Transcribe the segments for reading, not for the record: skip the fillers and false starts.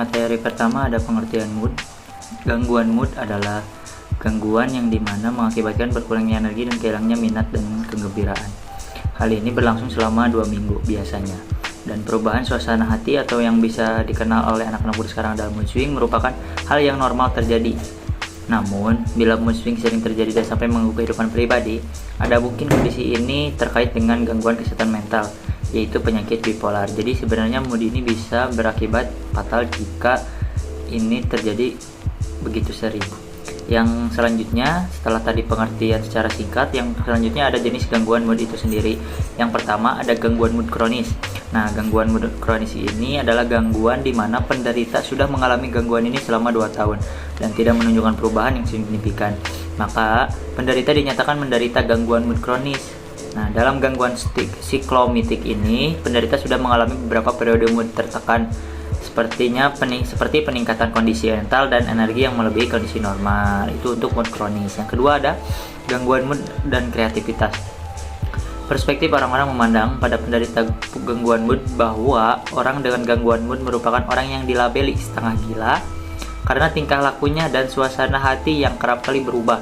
materi pertama ada pengertian mood. Gangguan mood adalah gangguan yang dimana mengakibatkan berkurangnya energi dan kehilangnya minat dan kegembiraan. Hal ini berlangsung selama 2 minggu biasanya. Dan perubahan suasana hati atau yang bisa dikenal oleh anak-anak muda sekarang dalam mood swing merupakan hal yang normal terjadi. Namun, bila mood swing sering terjadi dan sampai mengganggu kehidupan pribadi, ada mungkin kondisi ini terkait dengan gangguan kesehatan mental, yaitu penyakit bipolar. Jadi sebenarnya mood ini bisa berakibat fatal jika ini terjadi begitu sering. Yang selanjutnya, setelah tadi pengertian secara singkat, yang selanjutnya ada jenis gangguan mood itu sendiri. Yang pertama ada gangguan mood kronis. Nah, gangguan mood kronis ini adalah gangguan di mana penderita sudah mengalami gangguan ini selama 2 tahun dan tidak menunjukkan perubahan yang signifikan. Maka, penderita dinyatakan menderita gangguan mood kronis. Nah, dalam gangguan siklomitik ini, penderita sudah mengalami beberapa periode mood tertekan, seperti peningkatan kondisi mental dan energi yang melebihi kondisi normal. Itu untuk mood kronis. Yang kedua ada gangguan mood dan kreativitas. Perspektif orang-orang memandang pada penderita gangguan mood bahwa orang dengan gangguan mood merupakan orang yang dilabeli setengah gila karena tingkah lakunya dan suasana hati yang kerap kali berubah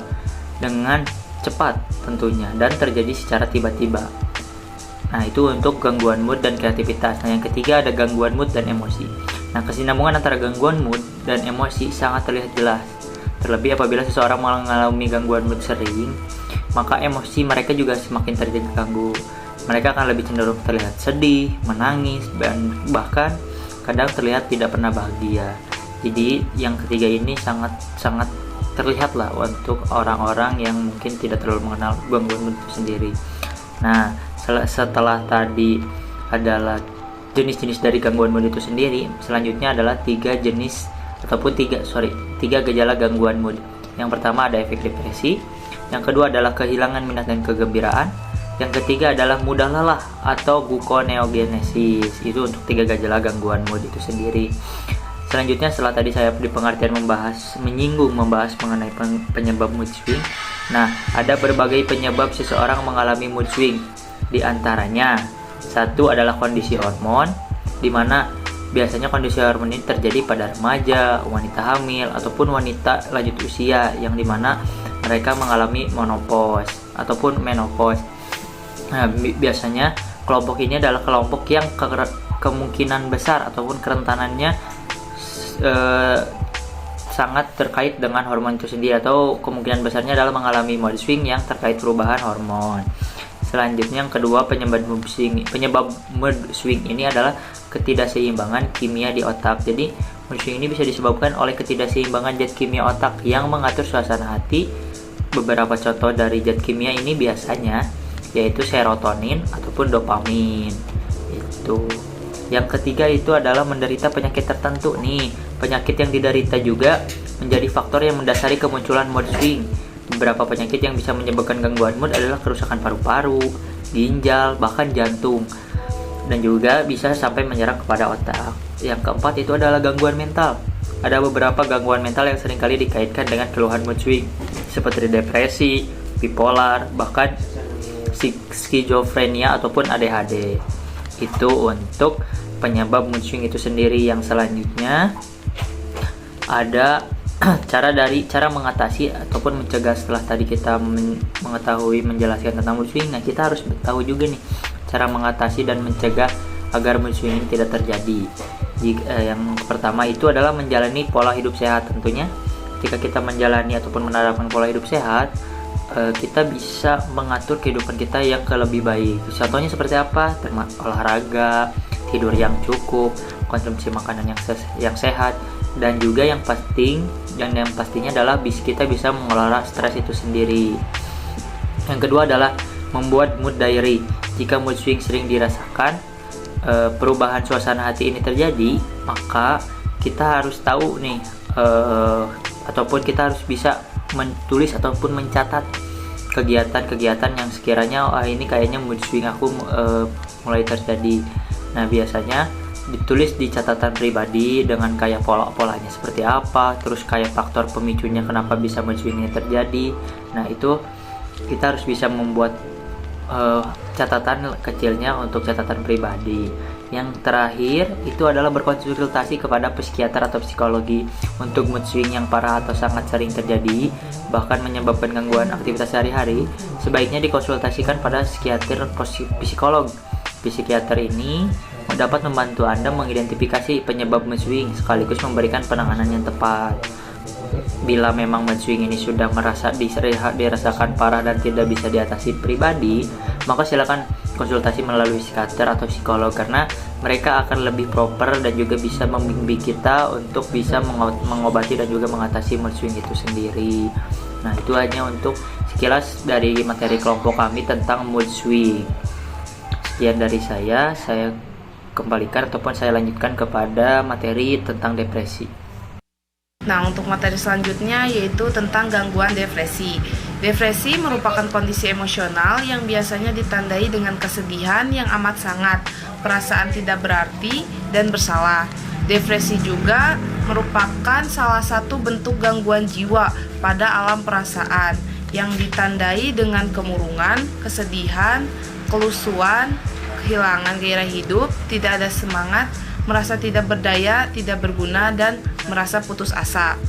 dengan cepat tentunya dan terjadi secara tiba-tiba. Nah, itu untuk gangguan mood dan kreativitas. Nah, yang ketiga ada gangguan mood dan emosi. Nah, kesinambungan antara gangguan mood dan emosi sangat terlihat jelas. Terlebih apabila seseorang mengalami gangguan mood sering, maka emosi mereka juga semakin terganggu. Mereka akan lebih cenderung terlihat sedih, menangis, dan bahkan kadang terlihat tidak pernah bahagia. Jadi, yang ketiga ini sangat terlihat lah untuk orang-orang yang mungkin tidak terlalu mengenal gangguan mood itu sendiri. Nah, setelah tadi adalah jenis-jenis dari gangguan mood itu sendiri, selanjutnya adalah tiga gejala gangguan mood. Yang pertama ada efek depresi, yang kedua adalah kehilangan minat dan kegembiraan, yang ketiga adalah mudah lelah atau gluconeogenesis. Itu untuk 3 gejala gangguan mood itu sendiri. Selanjutnya, setelah tadi saya di pengertian membahas mengenai penyebab mood swing. Nah, ada berbagai penyebab seseorang mengalami mood swing. Di antaranya, satu adalah kondisi hormon, di mana biasanya kondisi hormon ini terjadi pada remaja, wanita hamil, ataupun wanita lanjut usia yang dimana mereka mengalami menopause ataupun menopause. Nah, biasanya kelompok ini adalah kelompok yang kemungkinan besar ataupun kerentanannya sangat terkait dengan hormon itu sendiri, atau kemungkinan besarnya adalah mengalami mood swing yang terkait perubahan hormon. Selanjutnya yang kedua, penyebab mood swing ini adalah ketidakseimbangan kimia di otak. Jadi mood swing ini bisa disebabkan oleh ketidakseimbangan zat kimia otak yang mengatur suasana hati. Beberapa contoh dari zat kimia ini biasanya yaitu serotonin ataupun dopamin. Itu. Yang ketiga itu adalah menderita penyakit tertentu nih. Penyakit yang diderita juga menjadi faktor yang mendasari kemunculan mood swing. Beberapa penyakit yang bisa menyebabkan gangguan mood adalah kerusakan paru-paru, ginjal, bahkan jantung, dan juga bisa sampai menyerang kepada otak. Yang keempat itu adalah gangguan mental. Ada beberapa gangguan mental yang seringkali dikaitkan dengan keluhan mood swing, seperti depresi, bipolar, bahkan skizofrenia ataupun ADHD. Itu untuk penyebab mood swing itu sendiri. Yang selanjutnya ada cara mengatasi ataupun mencegah. Setelah tadi kita menjelaskan tentang mood swing, nah kita harus tahu juga nih cara mengatasi dan mencegah agar mood swing ini tidak terjadi. Yang pertama itu adalah menjalani pola hidup sehat. Tentunya ketika kita menjalani ataupun menerapkan pola hidup sehat, kita bisa mengatur kehidupan kita yang lebih baik. Contohnya seperti apa? Olahraga, tidur yang cukup, konsumsi makanan yang sehat, dan juga yang pastinya adalah kita bisa mengelola stres itu sendiri. Yang kedua adalah membuat mood diary. Jika mood swing sering dirasakan, perubahan suasana hati ini terjadi, maka kita harus tahu nih, ataupun kita harus bisa menulis ataupun mencatat kegiatan-kegiatan yang sekiranya ini kayaknya mood swing aku mulai terjadi. Nah, biasanya ditulis di catatan pribadi dengan kayak pola-polanya seperti apa, terus kayak faktor pemicunya kenapa bisa mood swing ini terjadi. Nah, itu kita harus bisa membuat catatan kecilnya untuk catatan pribadi. Yang terakhir itu adalah berkonsultasi kepada psikiater atau psikologi. Untuk mood swing yang parah atau sangat sering terjadi, bahkan menyebabkan gangguan aktivitas sehari-hari, sebaiknya dikonsultasikan pada psikiater psikolog. Psikiater ini dapat membantu Anda mengidentifikasi penyebab mood swing sekaligus memberikan penanganan yang tepat. Bila memang mood swing ini sudah dirasakan parah dan tidak bisa diatasi pribadi, maka silakan konsultasi melalui psikiater atau psikolog, karena mereka akan lebih proper dan juga bisa membimbing kita untuk bisa mengobati dan juga mengatasi mood swing itu sendiri. Nah, itu hanya untuk sekilas dari materi kelompok kami tentang mood swing. Sekian dari saya kembalikan ataupun saya lanjutkan kepada materi tentang depresi. Nah, untuk materi selanjutnya yaitu tentang gangguan depresi. Depresi merupakan kondisi emosional yang biasanya ditandai dengan kesedihan yang amat sangat, perasaan tidak berarti, dan bersalah. Depresi juga merupakan salah satu bentuk gangguan jiwa pada alam perasaan yang ditandai dengan kemurungan, kesedihan, kelusuan, kehilangan gairah hidup, tidak ada semangat, merasa tidak berdaya, tidak berguna, dan merasa putus asa.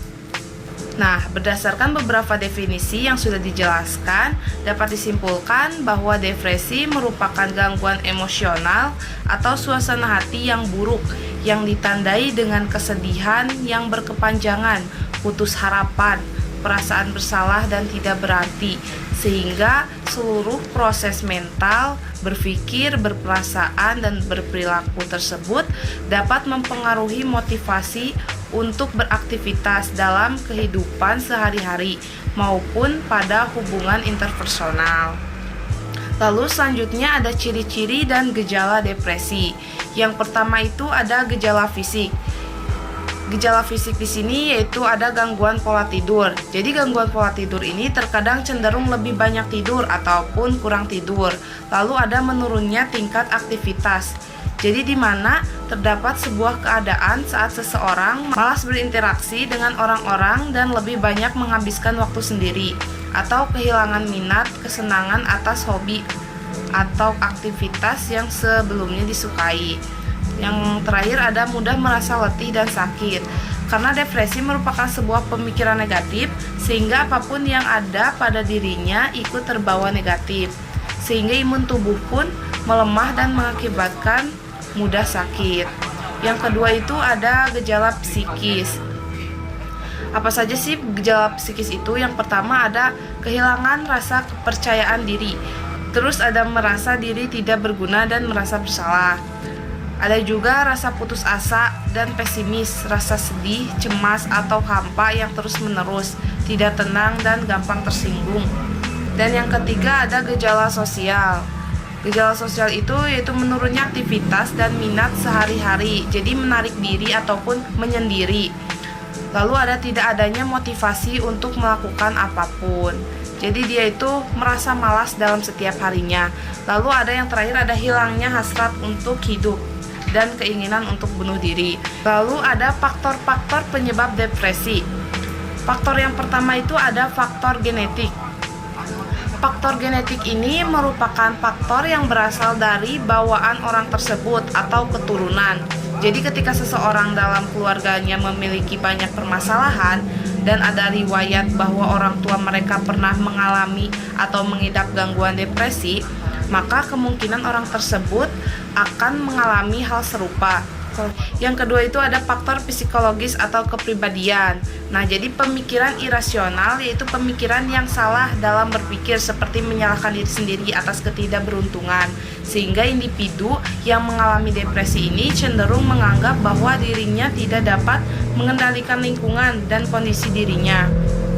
Nah, berdasarkan beberapa definisi yang sudah dijelaskan, dapat disimpulkan bahwa depresi merupakan gangguan emosional atau suasana hati yang buruk yang ditandai dengan kesedihan yang berkepanjangan, putus harapan, perasaan bersalah dan tidak berarti, sehingga seluruh proses mental, berpikir, berperasaan, dan berperilaku tersebut dapat mempengaruhi motivasi untuk beraktivitas dalam kehidupan sehari-hari maupun pada hubungan interpersonal. Lalu selanjutnya ada ciri-ciri dan gejala depresi. Yang pertama itu ada gejala fisik. Gejala fisik di sini yaitu ada gangguan pola tidur. Jadi gangguan pola tidur ini terkadang cenderung lebih banyak tidur ataupun kurang tidur. Lalu ada menurunnya tingkat aktivitas. Jadi di mana terdapat sebuah keadaan saat seseorang malas berinteraksi dengan orang-orang dan lebih banyak menghabiskan waktu sendiri, atau kehilangan minat, kesenangan atas hobi atau aktivitas yang sebelumnya disukai. Yang terakhir ada mudah merasa letih dan sakit. Karena depresi merupakan sebuah pemikiran negatif, sehingga apapun yang ada pada dirinya ikut terbawa negatif, sehingga imun tubuh pun melemah dan mengakibatkan mudah sakit. Yang kedua itu ada gejala psikis. Apa saja sih gejala psikis itu? Yang pertama ada kehilangan rasa kepercayaan diri. Terus ada merasa diri tidak berguna dan merasa bersalah. Ada juga rasa putus asa dan pesimis, rasa sedih, cemas atau hampa yang terus-menerus, tidak tenang dan gampang tersinggung. Dan yang ketiga ada gejala sosial. Gejala sosial itu yaitu menurunnya aktivitas dan minat sehari-hari, jadi menarik diri ataupun menyendiri. Lalu ada tidak adanya motivasi untuk melakukan apapun. Jadi dia itu merasa malas dalam setiap harinya. Lalu ada yang terakhir ada hilangnya hasrat untuk hidup dan keinginan untuk bunuh diri. Lalu ada faktor-faktor penyebab depresi. Faktor yang pertama itu ada faktor genetik. Faktor genetik ini merupakan faktor yang berasal dari bawaan orang tersebut atau keturunan. Jadi ketika seseorang dalam keluarganya memiliki banyak permasalahan dan ada riwayat bahwa orang tua mereka pernah mengalami atau mengidap gangguan depresi, maka kemungkinan orang tersebut akan mengalami hal serupa. Yang kedua itu ada faktor psikologis atau kepribadian. Nah, jadi pemikiran irasional yaitu pemikiran yang salah dalam berpikir, seperti menyalahkan diri sendiri atas ketidakberuntungan, sehingga individu yang mengalami depresi ini cenderung menganggap bahwa dirinya tidak dapat mengendalikan lingkungan dan kondisi dirinya.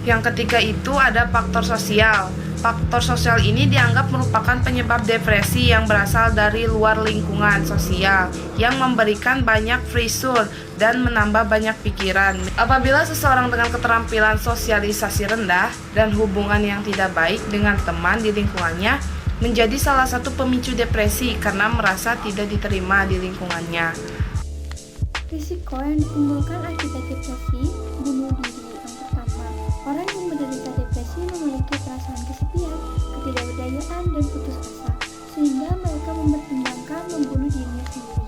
Yang ketiga itu ada faktor sosial. Faktor sosial ini dianggap merupakan penyebab depresi yang berasal dari luar lingkungan sosial yang memberikan banyak pressure dan menambah banyak pikiran. Apabila seseorang dengan keterampilan sosialisasi rendah dan hubungan yang tidak baik dengan teman di lingkungannya menjadi salah satu pemicu depresi karena merasa tidak diterima di lingkungannya. Risiko yang ditimbulkan akibat depresi, bunuh diri. Yang pertama, orang yang menderita depresi memiliki perasaan kesepian, ketidakberdayaan, dan putus asa, sehingga mereka mempertimbangkan membunuh dirinya sendiri.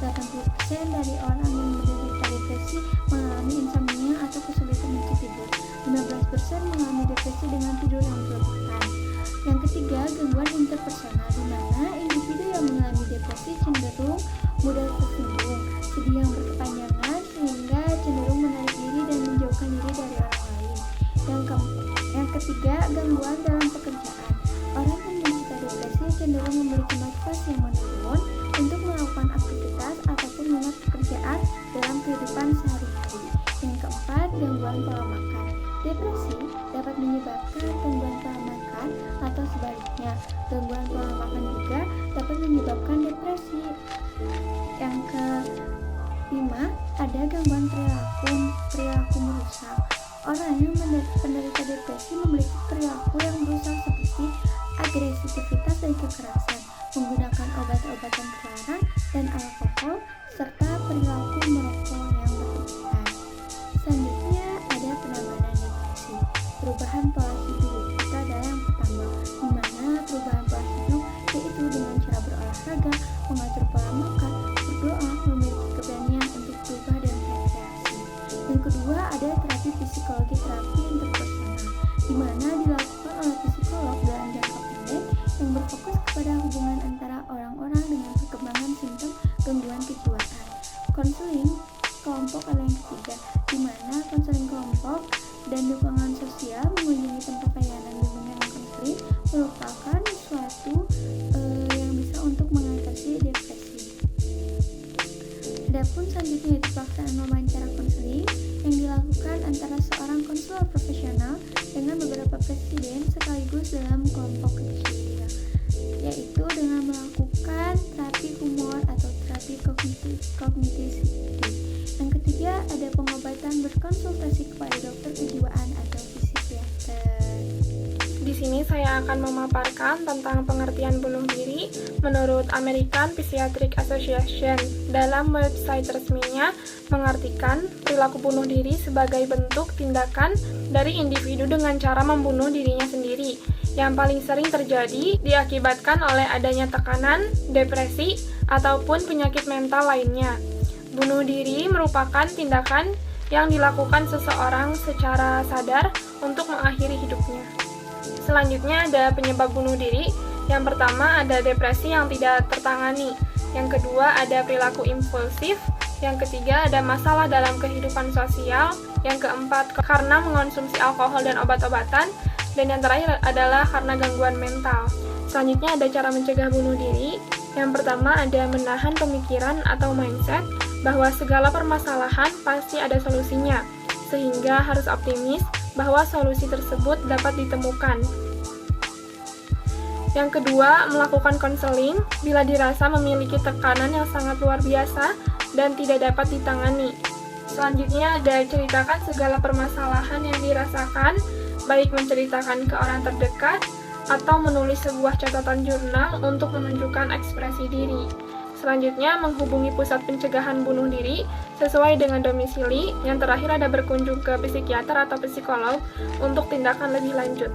80% dari orang yang menderita depresi mengalami insomnia atau kesulitan untuk tidur. 15% mengalami depresi dengan tidur yang berlebihan. Yang ketiga, gangguan interpersonal, di mana individu yang mengalami depresi cenderung mudah tersinggung, sedih yang berkepanjangan, sehingga cenderung menarik diri dan menjauhkan diri dari orang lain. Yang ketiga, gangguan dalam pekerjaan. Orang yang menderita depresi cenderung memiliki motivasi yang menurun untuk melakukan aktivitas ataupun minat pekerjaan dalam kehidupan sehari-hari. Yang keempat, gangguan pola makan. Depresi dapat menyebabkan gangguan pola makan atau sebaliknya. Gangguan pola makan juga dapat menyebabkan depresi. Yang kelima, ada gangguan perilaku merusak. Orang yang menderita depresi memiliki perilaku yang merusak seperti agresivitas dan kekerasan, menggunakan obat-obatan terlarang dan alkohol, serta perilaku merokok yang berlebihan. Selanjutnya ada penanganan depresi. Perubahan pola hidup itu adalah yang pertama, di mana perubahan pola hidup yaitu dengan cara berolahraga, mengatur pola makan, berdoa, memiliki keberanian untuk berubah dan rekreasi. Yang kedua ada terapi psikologi, terapi interpersonal, di mana dilakukan oleh psikolog dalam jangka pendek yang berfokus kepada hubungan antara orang-orang dengan perkembangan simptom gangguan kejiwaan. Konseling kelompok adalah yang ketiga, di mana konseling kelompok dan dukungan sosial mengunjungi tempat layanan bimbingan konseling merupakan suatu yang bisa untuk mengatasi depresi. Adapun selanjutnya yaitu pelaksanaan wawancara konseling yang dilakukan antara seorang konselor profesional dengan beberapa presiden sekaligus dalam kelompok kecil, yaitu dengan melakukan terapi humor atau terapi kognitif. Yang ketiga ada pengobatan berkonsultasi kepada dokter kejiwaan atau psikiater. Di sini saya akan memaparkan tentang pengertian bunuh diri menurut American Psychiatric Association. Dalam website resminya mengartikan perilaku bunuh diri sebagai bentuk tindakan dari individu dengan cara membunuh dirinya sendiri, yang paling sering terjadi diakibatkan oleh adanya tekanan, depresi, ataupun penyakit mental lainnya. Bunuh diri merupakan tindakan yang dilakukan seseorang secara sadar untuk mengakhiri hidupnya. Selanjutnya ada penyebab bunuh diri. Yang pertama ada depresi yang tidak tertangani. Yang kedua ada perilaku impulsif. Yang ketiga ada masalah dalam kehidupan sosial. Yang keempat karena mengonsumsi alkohol dan obat-obatan. Dan yang terakhir adalah karena gangguan mental. Selanjutnya ada cara mencegah bunuh diri. Yang pertama ada menahan pemikiran atau mindset bahwa segala permasalahan pasti ada solusinya, sehingga harus optimis bahwa solusi tersebut dapat ditemukan. Yang kedua, melakukan konseling bila dirasa memiliki tekanan yang sangat luar biasa dan tidak dapat ditangani. Selanjutnya ada ceritakan segala permasalahan yang dirasakan, baik menceritakan ke orang terdekat atau menulis sebuah catatan jurnal untuk menunjukkan ekspresi diri. Selanjutnya, menghubungi pusat pencegahan bunuh diri sesuai dengan domisili. Yang terakhir ada berkunjung ke psikiater atau psikolog untuk tindakan lebih lanjut.